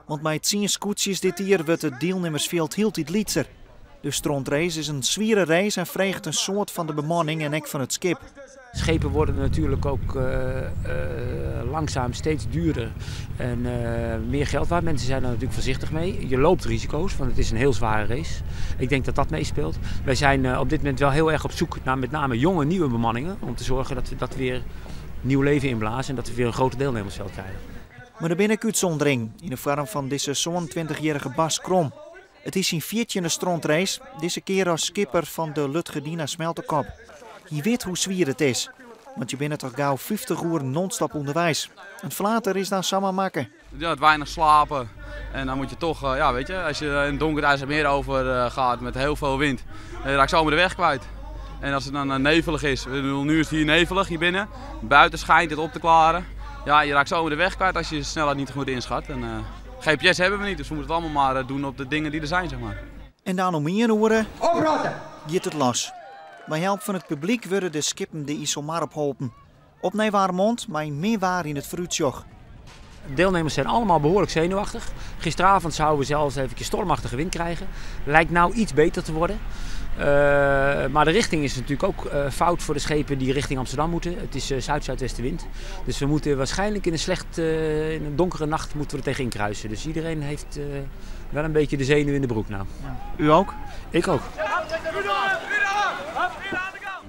Want met 10 scootjes dit jaar wordt het deelnemersveld heel iets lietser. De strontrace is een zwiere race en vraagt een soort van de bemanning en ook van het schip. Schepen worden natuurlijk ook langzaam steeds duurder en meer geld waard. Mensen zijn er natuurlijk voorzichtig mee. Je loopt risico's, want het is een heel zware race. Ik denk dat dat meespeelt. Wij zijn op dit moment wel heel erg op zoek naar met name jonge, nieuwe bemanningen. Om te zorgen dat we dat weer nieuw leven inblazen en dat we weer een grote deelnemersveld krijgen. Maar er binnen uitzondering in de vorm van deze zo'n 20-jarige Bas Krom. Het is zijn 14e strontrace, deze keer als skipper van de Lutgerdina Smelterkop. Je weet hoe zwier het is, want je bent toch gauw 50 uur non-stop onderwijs. En later is dan samen maken. Ja, het weinig slapen en dan moet je toch, ja weet je, als je in het donker IJsselmeer over gaat met heel veel wind, dan raak je zomaar de weg kwijt. En als het dan nevelig is, nu is het hier nevelig hier binnen, buiten schijnt het op te klaren. Ja, je raakt zomaar de weg kwijt als je de snelheid niet goed inschat. En, GPS hebben we niet, dus we moeten het allemaal maar doen op de dingen die er zijn, zeg maar. En dan om 1 uur gaat het los. Bij hulp van het publiek worden de skippen de IJsselmar opgeholpen. Op Nijwaarmond, maar meer waar in het fruitjog. De deelnemers zijn allemaal behoorlijk zenuwachtig. Gisteravond zouden we zelfs even stormachtige wind krijgen. Lijkt nou iets beter te worden. Maar de richting is natuurlijk ook fout voor de schepen die richting Amsterdam moeten. Het is zuid-zuidwestenwind. Dus we moeten waarschijnlijk in een donkere nacht moeten we er tegenin kruisen. Dus iedereen heeft wel een beetje de zenuw in de broek nou. U ook? Ik ook.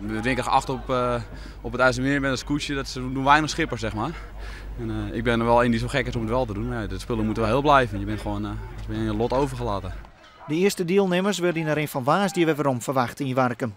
We denken 8 op het IJsselmeer met een scootje, dat doen weinig schippers, zeg maar. En, ik ben er wel een die zo gek is om het wel te doen. Ja, de spullen moeten wel heel blijven. Je bent gewoon je lot overgelaten. De eerste deelnemers werden in een van Waas die we weer om verwachten in Warkum.